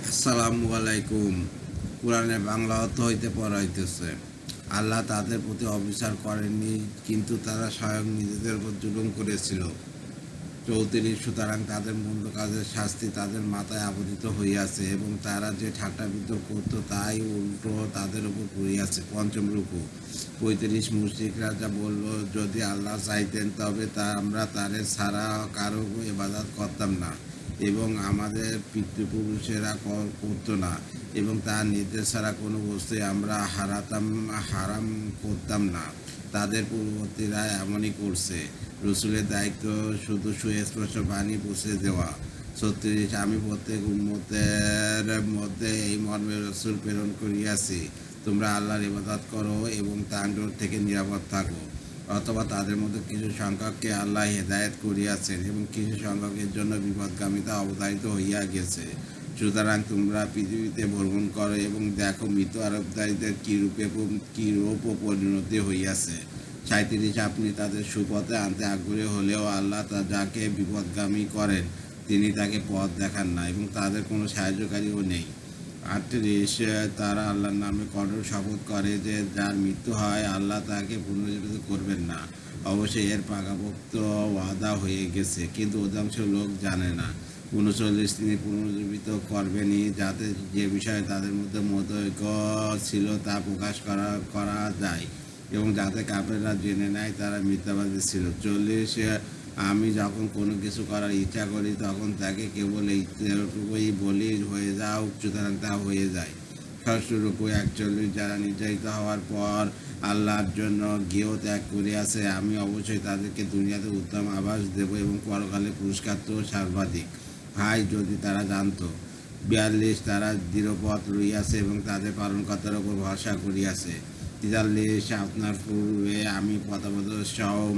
আসসালামু আলাইকুম। কোরআনে বাংলা অর্থ হইতে পড়া হইতেছে, আল্লাহ তাদের প্রতি অবিচার করেননি, কিন্তু তারা স্বয়ং নিজেদের উপর জুলুম করেছিল। 34। সুতরাং তাদের মন্দ কাজের শাস্তি তাদের মাথায় আপতিত হইয়াছে, এবং তারা যে ঠাট্টা বিদ্রোহ করত তাই উল্টো তাদের উপর পড়িয়াছে। পঞ্চম রুকু। 35। মুশরিকরা যা বলল, যদি আল্লাহ চাইতেন তবে আমরা তাদের ছাড়া কারো ইবাদত করতাম না, এবং আমাদের পিতৃপুরুষেরা করতো না, এবং তার নির্দেশ ছাড়া কোনো বস্তুই আমরা হারাম করতাম না। তাদের পূর্ববর্তীরা এমনই করছে। রসুলের দায়িত্ব শুধু সুস্পষ্ট বাণী পৌঁছে দেওয়া। 36। আমি প্রত্যেক উম্মতের মধ্যে এই মর্মে রসুল প্রেরণ করিয়াছি, তোমরা আল্লাহর ইবাদত করো এবং তার থেকে নিরাপদ থাকো। অথবা তাদের মধ্যে কিছু সংখ্যককে আল্লাহ হেদায়েত করিয়াছেন, এবং কিছু সংখ্যকের জন্য বিপদগামিতা অবধারিত হইয়া গেছে। সুতরাং তোমরা পৃথিবীতে ভ্রমণ করো এবং দেখো মৃত আরবদারীদের কিরূপ পরিণতি হইয়াছে। 37। আপনি তাদের সুপথে আনতে আগ্রহী হলেও আল্লাহ যাকে বিপদগামী করেন তিনি তাকে পথ দেখান না, এবং তাদের কোনো সাহায্যকারীও নেই। 38। তারা আল্লাহর নামে কঠোর শপথ করে যে যার মৃত্যু হয় আল্লাহ তাকে পুনরুজ্জীবিত করবেন না। অবশ্যই এর পাকাপোক্ত ওয়াদা হয়ে গেছে, কিন্তু অধিকাংশ লোক জানে না। 39। তিনি পুনরুজ্জীবিত করবেনই, যাতে যে বিষয়ে তাদের মধ্যে মতৈক্য ছিল তা প্রকাশ করা যায়, এবং যাতে কাফেররা জেনে নেয় তারা মিথ্যাবাদী ছিল। 40। আমি যখন কোনো কিছু করার ইচ্ছা করি তখন তাকে কেবল এইটুকুই বলি, হয়ে যাও, সুতরাং তা হয়ে যায়। ষষ্ঠ রূপ। 41। যারা নির্যাতিত হওয়ার পর আল্লাহর জন্য গৃহ ত্যাগ করিয়াছে, আমি অবশ্যই তাদেরকে দুনিয়াতে উত্তম আবাস দেব, এবং পরকালে পুরস্কার তো সর্বাধিক। হাই যদি তারা জানত। 42। তারা দৃঢ়পথ রইয়াছে এবং তাদের পালনকর্তার উপর ভরসা করিয়াছে। 43। আপনার পূর্বে আমি পথপ্রদর্শক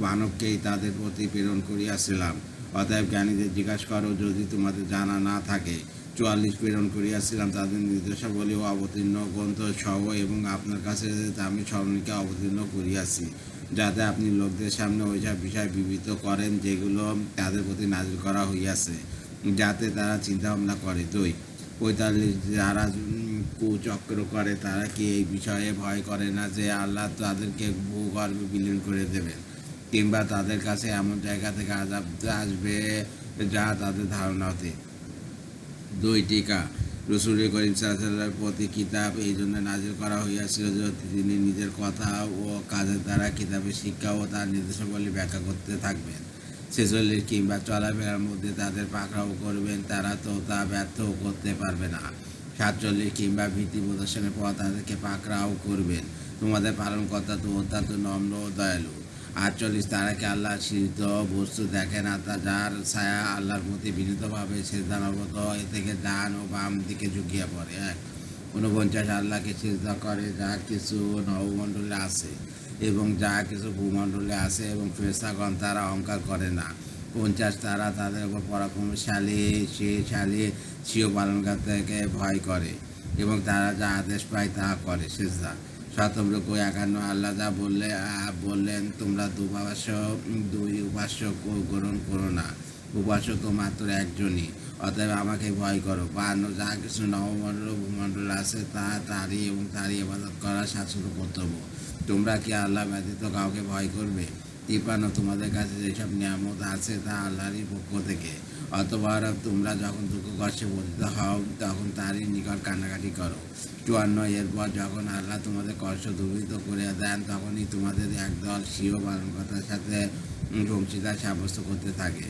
মানবকেই তাদের প্রতি প্রেরণ করিয়াছিলাম, অতএব জ্ঞানীদের জিজ্ঞাসা করো যদি তোমাদের জানা না থাকে। 44। প্রেরণ করিয়াছিলাম তাদের নির্দেশাবলী ও অবতীর্ণ গ্রন্থ সহ, এবং আপনার কাছে আমি স্মরণীকে অবতীর্ণ করিয়াছি, যাতে আপনি লোকদের সামনে ওইসব বিষয় বিবৃত করেন যেগুলো তাদের প্রতি নাজিল করা হইয়াছে, যাতে তারা চিন্তা ভাবনা করে। 2। 45। যারা কুচক্র করে তারা কি এই বিষয়ে ভয় করে না যে আল্লাহ তাদেরকে ভূগর্ভে বিলীন করে দেবেন, কিংবা তাদের কাছে এমন জায়গা থেকে আযাব আসবে যা তাদের ধারণা হতে। 2। টিকা। রসুল করিম সাল্লাল্লাহু প্রতি কিতাব এই জন্য নাজিল করা হইয়াছিল যে তিনি নিজের কথা ও কাজের দ্বারা কিতাবের শিক্ষা ও তার নির্দেশাবলী ব্যাখ্যা করতে থাকবেন। 46। কিংবা চলাফেরার মধ্যে তাদের পাকড়াও করবেন, তারা তো তা ব্যর্থও করতে পারবে না। 47। কিংবা ভীতি প্রদর্শনের পর তাদেরকে পাকড়াও করবেন, তোমাদের পালনকর্তা তো অত্যন্ত নম্র ও দয়ালু। 48। তারা কি আল্লাহ সৃষ্ট বস্তু দেখে না, তা যার ছায়া আল্লাহর প্রতি বিনীতভাবে সিজদারত এ থেকে ডান ও বাম দিকে ঝুঁকিয়া পড়ে। 49। আল্লাহকে সিজদা করে যা কিছু নবমণ্ডলে আছে এবং যা কিছু ভূমণ্ডলে আছে, এবং ফেরেশতাগণ তারা অহংকার করে না। 50। তারা তাদের উপর পরাক্রমশালী স্বীয় পালনকর্তাকে ভয় করে, এবং তারা যা আদেশ পায় তা করে। সিজদা। 57। 51। আল্লাহ যা বললেন, তোমরা দুই উপাস্য গ্রহণ করো না, উপাস্য তো মাত্র একজনই, অতএব আমাকে ভয় করো। 52। যা কিছু নবমণ্ডল ও ভূমণ্ডল আছে তা তারই, এবং তারই ইবাদত করা শাশ্বত কর্তব্য। তোমরা কি আল্লাহ ব্যতীত কাউকে ভয় করবে? 53। তোমাদের কাছে যেসব নিয়ামত আছে তা আল্লাহরই পক্ষ থেকে, অতঃপর তোমরা যখন দুঃখ কষ্টে পতিত হও তখন তারই নিকট কান্নাকাটি করো। 54। এরপর যখন আল্লাহ তোমাদের কষ্ট দূরীভূত করে দেন তখনই তোমাদের একদল স্বীয় পালনকর্তার সাথে অংশীদার সাব্যস্ত করতে থাকে।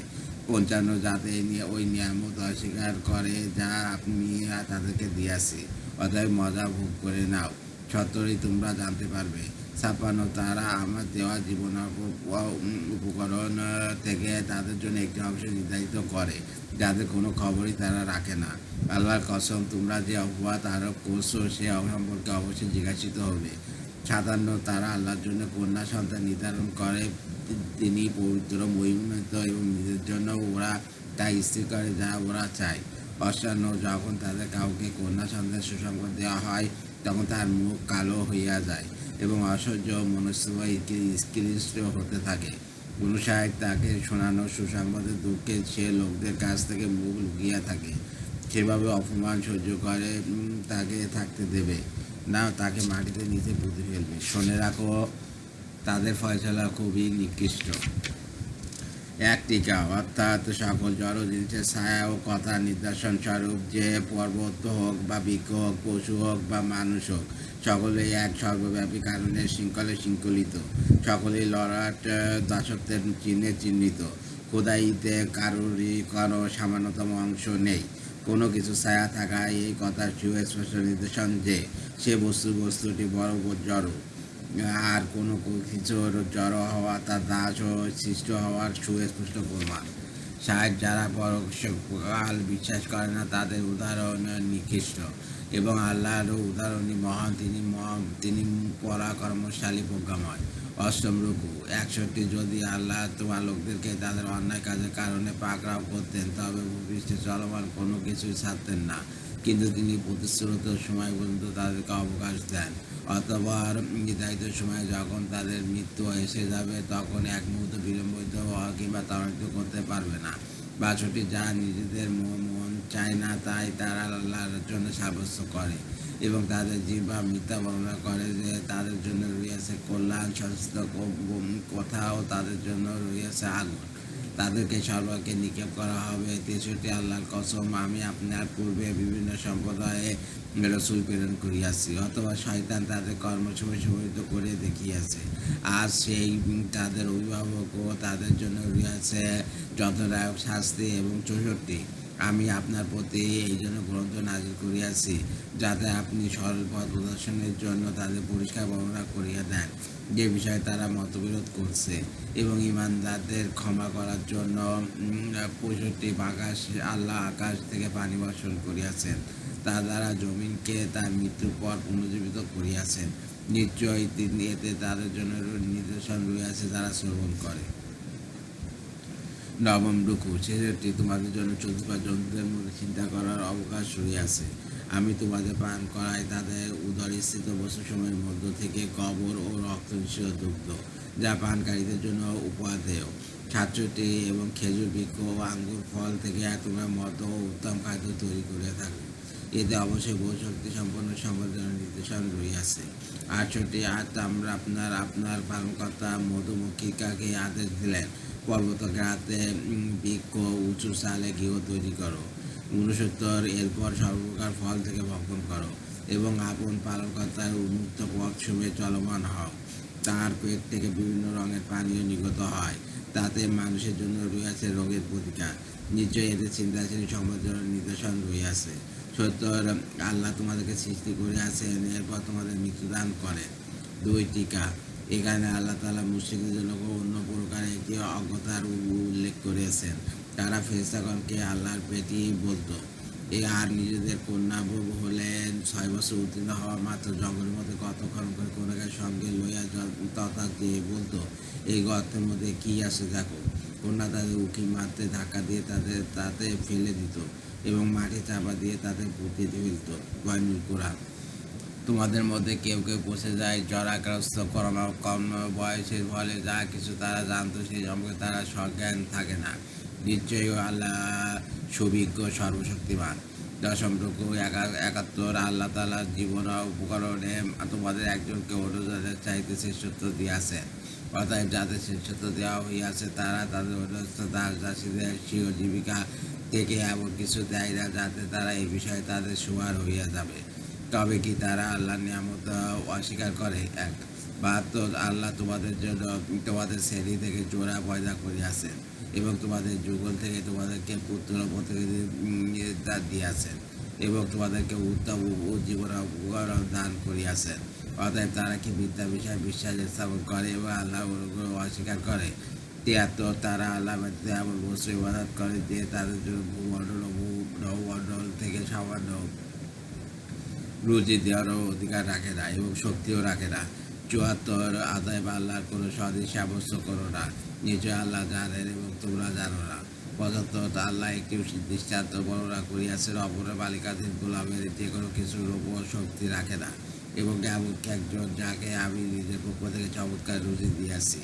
55। যাতে ওই নিয়ামত অস্বীকার করে যা আপনি তাদেরকে দিয়াছি, অতএব মজা ভোগ করে নাও, সত্তরই তোমরা জানতে পারবে। 56। তারা আমার দেওয়া জীবন উপকরণ থেকে তাদের জন্য একটি অংশ নির্ধারিত করে, যাদের কোনো খবরই তারা রাখে না। আল্লাহর কসম, তোমরা যে অপবাদ আরোপ করছো সে সম্পর্কে অবশ্যই জিজ্ঞাসিত হবে। 57। তারা আল্লাহর জন্য কন্যা সন্তান নির্ধারণ করে, তিনি পবিত্র মহিমান্বিত, এবং নিজের জন্য ওরা তাই স্থির করে যা ওরা চায়। 58। যখন তাদের কাউকে কন্যা সন্তান সুসংবাদ দেওয়া হয় তখন তার মুখ কালো হইয়া যায় এবং অসহ্য মনস্বভাবে স্ক্লিষ্ট হতে থাকে। 59। তাকে শোনানো সুসংবাদের দুঃখে সে লোকদের কাছ থেকে মুখ লুকিয়া থাকে। সেভাবে অপমান সহ্য করে তাকে থাকতে দেবে না, তাকে মাটিতে নিচে পুঁতে ফেলবে। শুনে রাখো, তাদের ফয়সালা খুবই নিকৃষ্ট। এক টিকা অর্থাৎ সকল জড় জিনিসের ছায়া ও কথা নিদর্শন স্বরূপ, যে পর্বত হোক বা বৃক্ষ হোক, পশু হোক বা মানুষ হোক, সকলেই এক সর্বব্যাপী কারণে শৃঙ্খলে শৃঙ্খলিত, সকলেই লড়াট দাসত্বের চিহ্নে চিহ্নিত। খোদাইতে কারোরই কোনো সামান্যতম অংশ নেই। কোনো কিছু ছায়া থাকা এই কথার সুস্পষ্ট নিদর্শন যে সে বস্তুটি বড় জড়, আর কোনো কিছুর জড়ো হওয়া তার দাস ও সৃষ্ট হওয়ার সুস্পষ্ট প্রমাণ। শায়দ যারা পরকাল বিশ্বাস করে না তাদের উদাহরণ নিকৃষ্ট, এবং আল্লাহর উদাহরণই মহান। তিনি পরাক্রমশালী, প্রজ্ঞাময়। অষ্টম রুকু 61। যদি আল্লাহ তোমার লোকদেরকে তাদের অন্যায় কাজের কারণে পাকড়াও করতেন, তবে ভূপৃষ্ঠে চলমান কোনো কিছুই ছাড়তেন না, কিন্তু তিনি প্রতিশ্রুত সময় পর্যন্ত তাদেরকে অবকাশ দেন। অতঃপর নির্ধারিত সময়ে যখন তাদের মৃত্যু এসে যাবে, তখন এক মুহূর্ত বিলম্বিত কিংবা ত্বরান্বিত করতে পারবে না। 62। যা নিজেদের মন চায় না তাই তারা আল্লাহর জন্য সাব্যস্ত করে, এবং তাদের জিহ্বা মিথ্যা বর্ণনা করে যে তাদের জন্য রয়েছে কল্যাণ, সচেষ্ট কোথাও তাদের জন্য রয়েছে আগুন, তাদেরকে সর্বকে নিক্ষেপ করা হবে। 63। আল্লাহর কসম, আমি আপনার পূর্বে বিভিন্ন সম্প্রদায়ে রসূল প্রেরণ করিয়াছি, অথবা শয়তান তাদের কর্মসময় সমৃদ্ধ করে দেখিয়াছে, আর সেই তাদের অভিভাবক ও তাদের জন্য রয়েছে যন্ত্রণাদায়ক শাস্তি। এবং 64। আমি আপনার প্রতি এই জন্য গ্রন্থ নাজিল করিয়াছি, যাতে আপনি সরল পথ প্রদর্শনের জন্য তাদের পরিষ্কার বর্ণনা করিয়া দেন যে বিষয়ে তারা মতবিরোধ করছে, এবং ঈমানদারদের ক্ষমা করার জন্য 65। আল্লাহ আকাশ থেকে পানি বর্ষণ করিয়াছেন, তা দ্বারা জমিনকে তার মৃত্যুর পর পুনর্জীবিত করিয়াছেন। নিশ্চয়ই তিনি এতে তাদের জন্য নিদর্শন রয়েছে যারা শ্রবণ করে। নবম রুকু 66। তোমাদের জন্য চতুর্থ জন্তুদের মধ্যে চিন্তা করার অবকাশ রয়েছে। আমি তোমাদের পান করাই তাদের উদরস্থিত বস্তুসমূহের মধ্য থেকে কবর ও রক্ত মিশ্রিত দুগ্ধ, যা পানকারীদের জন্য উপাদেয়। 67। এবং খেজুর বৃক্ষ ও আঙ্গুর ফল থেকে তোমরা মদ ও উত্তম খাদ্য তৈরি করে থাকো, এতে অবশ্যই বহু শক্তি সম্পন্ন সম্পদের নির্দেশন রইয়াছে। 68। আর আমরা আপনার পালনকর্তা মধুমক্ষিকাকে আদেশ দিলেন, পর্বতগ্রাতে বৃক্ষ উঁচু চালে গৃহ তৈরি করো। 69। এরপর সর্বপ্রকার ফল থেকে ভক্ষণ করো, এবং আপন পালনকর্তার উন্মুক্ত পথ শুভে চলমান হও। তার পেট থেকে বিভিন্ন রঙের পানীয় নির্গত হয়, তাতে মানুষের জন্য রয়েছে রোগের প্রতিকার। নিশ্চয়ই এতে চিন্তাশীল সম্পদের নিদর্শন রইয়াছে। 70। আল্লাহ তোমাদেরকে সৃষ্টি করিয়াছেন, এরপর তোমাদের মৃত্যুদান করেন। 2 টিকা। এখানে আল্লাহ তাআলা মুশরিকদের জন্য অন্য প্রকার একটি অজ্ঞতার উল্লেখ করেছেন। তারা ফেরেশতাগণকে আল্লাহর পেটি বলতো, আর নিজেদের কন্যা হলে 6 বছর উত্তীর্ণ হওয়া মাত্র জঙ্গলের মধ্যে কতক্ষণ করে কন্যাকে সঙ্গে লইয়া তথা দিয়ে বলতো, এই গর্তের মধ্যে কি আছে দেখো। কন্যা তাদের উকি মারতে ধাক্কা দিয়ে তাতে ফেলে দিত, এবং মাটি চাপা দিয়ে তাদের পুঁতে ফেলত। বয়নুল কুরআন। তোমাদের মধ্যে কেউ কেউ পৌঁছে যায় জরাগ্রস্ত কম বয়সের ফলে যা কিছু তারা জানতো সেই সম্পর্কে তারা সজ্ঞান থাকে না। নিশ্চয়ই আল্লাহ সুবিজ্ঞ, সর্বশক্তিমান। 10ম রুকু 71। আল্লাহ তাআলা জীবন উপকরণে তোমাদের একজনকে অন্যজনের চাইতে শ্রেষ্ঠত্ব দিয়াছেন, অতএব যাদের শ্রেষ্ঠত্ব দেওয়া হইয়াছে তারা তাদের অধীনস্থ দাস দাসীদের স্বীয় জীবিকা থেকে এমন কিছু দেয় না যাতে তারা এই বিষয়ে তাদের সুয়ার হইয়া যাবে। তবে কি তারা আল্লাহর নিয়ামত অস্বীকার করে? 72। আল্লাহ তোমাদের জন্য তোমাদের শ্রেণী থেকে জোড়া পয়দা করিয়াছেন, এবং তোমাদের যুগল থেকে তোমাদেরকে পুত্র প্রতিনিধি দিয়াছেন, এবং তোমাদেরকে উত্তম জীবন উপকরণ দান করিয়াছেন। অতএব তারা কি বিদ্যা বিষয়ে বিশ্বাস স্থাপন করে এবং আল্লাহ অনুগ্রহ অস্বীকার করে? 73। তারা আল্লাহ ব্যতীত এমন বস্তু ইবাদত করে যে তাদের জন্য ভূমণ্ডল ও নভমণ্ডল থেকে সামান্য রুজি দেওয়ারও অধিকার রাখে না এবং শক্তিও রাখে না। 74। অতএব আল্লাহর কোনো সদৃশ সাব্যস্ত করো না, নিশ্চয় আল্লাহ জানেন এবং তোমরা জানো না। 75। আল্লাহ একটি দৃষ্টান্ত বর্ণনা করিয়াছেন, অপরের মালিকাধীন গোলামের যে কোনো কিছুর উপর শক্তি রাখে না, এবং এমনকি একজন যাকে আমি নিজের পক্ষ থেকে চমৎকার রুজি দিয়াছি,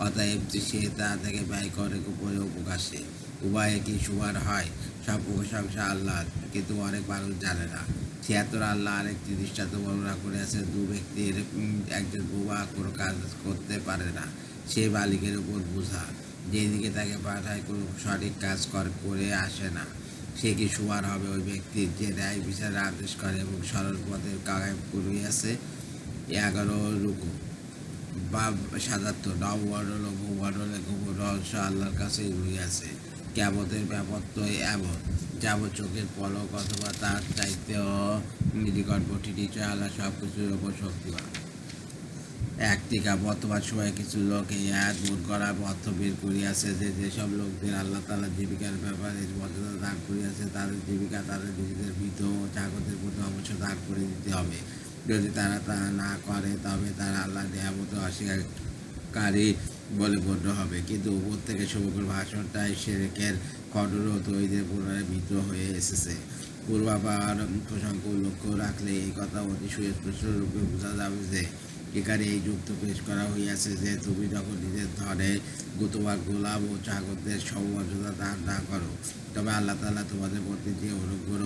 অতএব সে তা থেকে ব্যয় করে গোপনে ও প্রকাশ্যে, উভয়ে কি সমান হয়? সব প্রশংসা আল্লাহ, কিন্তু অনেক মানুষ জানে না। ৭৬ আল্লাহ আরেকটি দৃষ্টান্ত বর্ণনা করে আছে, দু ব্যক্তির একজন বোমা কোনো কাজ করতে পারে না, সে মালিকের উপর বোঝা, যেদিকে তাকে পাঠায় কোনো সঠিক কাজ করে আসে না। সে কি সমান হবে ওই ব্যক্তির যে ন্যায় বিচারের আদেশ করে এবং সরল পথের কায়েম করিয়াছে? ১১ রুকু বা ৭৭ নবমণ্ডল ও ভূমণ্ডলে গোপন রহস্য আল্লাহর কাছেই রইয়াছে। কিয়ামতের ব্যাপারটা এমন, যেমন চোখের পলক অথবা তার চাইতেও নিকটবর্তী। নিশ্চয় আল্লাহ সব কিছুর ওপর শক্তিমান। একটিকা বর্তমান সময়ে কিছু লোক এই আয়াত মন করার অর্থ বের করিয়াছে যে, যেসব লোকদের আল্লাহ তাআলা জীবিকার ব্যাপারে মর্যাদা দান করিয়াছে, তাদের জীবিকা তাদের নিজেদের মৃত ও জাগতের প্রতি অবশ্য দান করে দিতে হবে। যদি তারা তা না করে তবে তারা আল্লাহর নিয়ামত অস্বীকারী বলে গণ্য হবে। কিন্তু উপর থেকে সমগ্র ভাষণটাই শিরকের খণ্ডরত ওইদের পুনরাবৃত্ত হয়ে এসেছে। পূর্বাবার প্রসঙ্গ লক্ষ্য রাখলে এই কথা অতি সুস্পষ্ট রূপে বোঝা যাবে যে, এখানে এই যুক্ত পেশ করা হইয়াছে যে, তুমি যখন নিজের ধনে তোমার গোলাম ও চাকরদের সমমর্যাদা দান না করো, তবে আল্লাহ তাআলা তোমাদের প্রতি যে অনুগ্রহ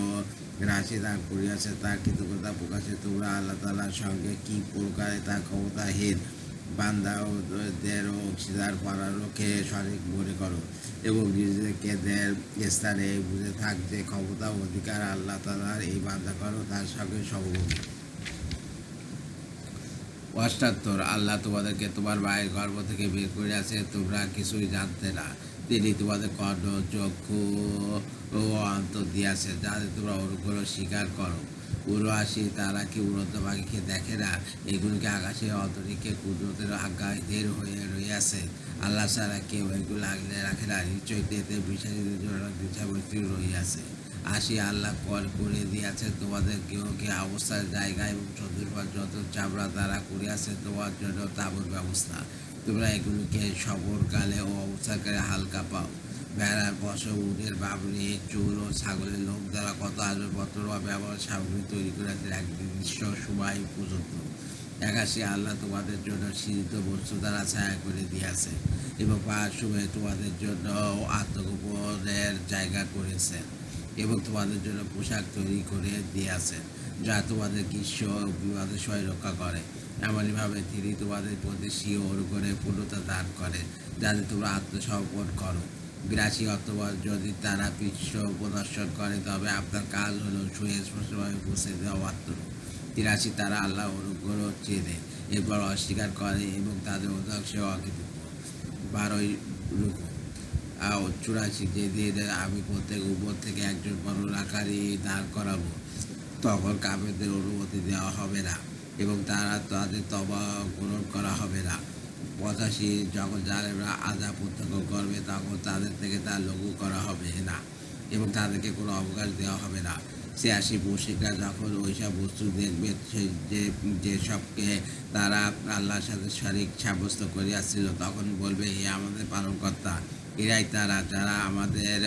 রাশি দান করিয়াছে তার কৃতজ্ঞতা প্রকাশে তোমরা আল্লাহ তাআলার সঙ্গে কি প্রকারে তার ক্ষমতাহীন বান্দাদের অংশীদার পরারোকে সঠিক মনে করো, এবং নিজেকে স্থানে বুঝে থাক যে ক্ষমতা ও অধিকার আল্লাহ তাআলার, এই বান্দা করো তার সঙ্গে সমভূমি। ৭৮ আল্লাহ তোমাদেরকে তোমার মায়ের গর্ভ থেকে বের করিয়াছে, তোমরা কিছুই জানতে না। তিনি তোমাদের কর্ণ, চক্ষু ও অন্তর দিয়াছেন, যাতে তোমরা অনুগ্রহ স্বীকার করো। ৭৯ তারা কি উড়ন্ত পাখিকে দেখে না? এগুলিকে আকাশে অন্তরিক্ষে কুদরতের আজ্ঞাধীন হয়ে রইয়াছে। আল্লাহ ছাড়া কেউ এগুলো আগলে রাখে না। নিশ্চয়ই এতে বিশ্বাসীদের জন্য দিশাবর্তী রইয়াছে। ৮০ আল্লাহ করে দিয়াছেন তোমাদের গৃহকে অবস্থার জায়গা এবং চতুর্পাশ যত চামড়া দ্বারা করিয়াছে তোমার জন্য তাঁবুর ব্যবস্থা। তোমরা এগুলিকে সফরকালে ও অবস্থানকালে হালকা পাও। ভেড়ার পশম, উটের বাবরি, চুল ও ছাগলের লোক দ্বারা কত আসবাবপত্র বা ব্যবহার সামগ্রী তৈরি করিয়াছেন এক নির্দিষ্ট সময় পর্যন্ত। ৮১ আল্লাহ তোমাদের জন্য সৃজিত বস্তু দ্বারা ছায়া করে দিয়াছে এবং পাহাড়সমূহে তোমাদের জন্য আত্মগোপনের জায়গা করেছেন এবং তোমাদের জন্য পোশাক তৈরি করে দিয়েছেন, যা তোমাদের গ্রীষ্ম ও বিবাদের সময় রক্ষা করে। এমনইভাবে তিনি তোমাদের প্রতি স্বীয় অনুগ্রহে পূর্ণতা দান করেন, যাতে তোমরা আত্মসমর্পণ করো। ৮২ অথবা যদি তারা পৃষ্ঠ প্রদর্শন করে তবে আপনার কাজ হলো সুস্পষ্টভাবে পৌঁছে দেওয়া মাত্র। ৮৩ তারা আল্লাহ অনুগ্রহ চেনে এরপর অস্বীকার করে এবং তাদের অধিকাংশ অকৃতজ্ঞ। ১২ রুকু ৮৪ যেদিন আমি প্রত্যেক উপর থেকে একজন বর্ণনাকারী দাঁড় করাবো, তখন কাফেরদের অনুমতি দেওয়া হবে না এবং তাদের তওবা গ্রহণ করা হবে না। ৮৫ যখন জালেমরা আযাব প্রত্যক্ষ করবে তখন তাদের থেকে তা লঘু করা হবে না এবং তাদেরকে কোনো অবকাশ দেওয়া হবে না। ৮৬ মুশরিকরা যখন ওইসব বস্তু দেখবে যেসবকে তারা আল্লাহর সাথে শরীক সাব্যস্ত করিয়াছিল, তখন বলবে, হে আমাদের পালনকর্তা, এরাই তারা যারা আমাদের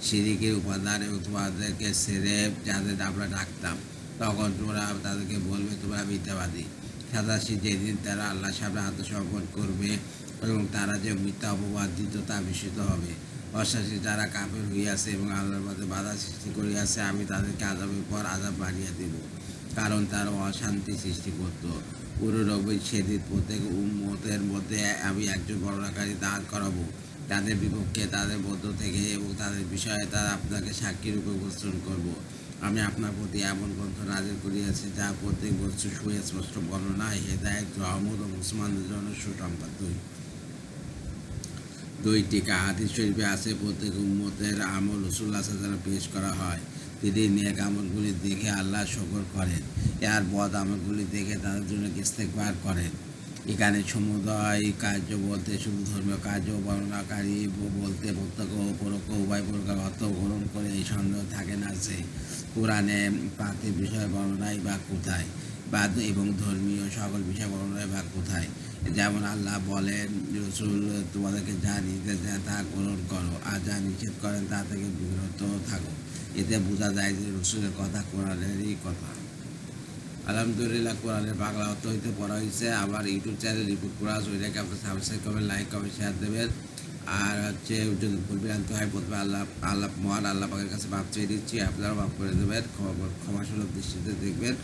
শিরিকের উপাদান এবং তোমাদেরকে ছেড়ে যাদের আমরা ডাকতাম। তখন তোমরা তাদেরকে বলবে, তোমরা মিথ্যাবাদী। ৮৭ যেদিন তারা আল্লাহর সামনে আত্মসমর্পণ করবে এবং তারা যে মিথ্যা অপবাদ দিত তা বিস্মিত হবে। ৮৮ যারা কাফের হইয়াছে এবং আল্লাহর পথে বাধা সৃষ্টি করিয়াছে, আমি তাদেরকে আযাবের পর আযাব বাড়িয়ে দেব, কারণ তারা অশান্তি সৃষ্টি করত। ৯৯ সেদিন প্রত্যেক উম্মতের মধ্যে আমি একজন বর্ণনাকারী দাঁড় করাবো তাদের বিপক্ষে তাদের মধ্য থেকে, এবং তাদের বিষয়ে তারা আপনাকে সাক্ষী রূপে উপস্থাপন করব। আমি আপনার প্রতি এমন গ্রন্থ নাযিল করিয়াছি যা প্রত্যেক বস্তু সুস্পষ্ট বর্ণনায় হেদায়েত, রহমত ও মুসলমানদের জন্য সুসংবাদ। ২ টিকা হাদিস শরীফে আছে, প্রত্যেক উম্মতের আমল রাসূলুল্লাহ সাল্লাল্লাহু আলাইহি ওয়াসাল্লাম পেশ করা হয়। তিনি নেক আমলগুলি দেখে আল্লাহ শুকর করেন, আর বদ আমলগুলি দেখে তাদের জন্য ইস্তেগফার করেন। এখানে সমুদয় কার্য বলতে শুধু ধর্মীয় কার্য বর্ণনাকারী বলতে প্রত্যক্ষ ও পরোক্ষ উভয় প্রকার অর্থ গ্রহণ করে এই সন্দেহ থাকে না যে কোরআনে পার্থিব বিষয় বর্ণনায় বা কোথায়, বা এবং ধর্মীয় সকল বিষয় বর্ণনায় বা কোথায়। যেমন আল্লাহ বলেন, রাসূল তোমাদেরকে যা নির্দেশ দেন তা গ্রহণ করো, আর যা নিষেধ করেন তা থেকে বিরত থাকো। এতে বোঝা যায় যে রাসূলের কথা কোরআনেরই কথা। আলহামদুলিল্লাহ, কোরআনের বাংলা অর্থ হইতে পড়া হয়েছে। আমার ইউটিউব চ্যানেল রিপোর্ট করা আছে, ওইটাকে আপনার সাবস্ক্রাইব করবেন, লাইক করবেন, শেয়ার দেবেন। আর হচ্ছে যদি ভুল ভ্রান্তি হয় প্রথমে মহান আল্লাহ পাকের কাছে মাপ চেয়ে দিচ্ছি, আপনারা মাফ করে দেবেন, ক্ষমাসুলভ দৃষ্টিতে দেখবেন।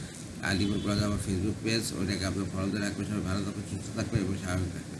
আর লিপুর প্লাজা আমার ফেসবুক পেজ, ওইটাকে আপনার ফলো দিয়ে রাখবেন। সবাই ভালো থাকবেন, সুস্থ থাকবেন এবং স্বাভাবিক থাকবেন।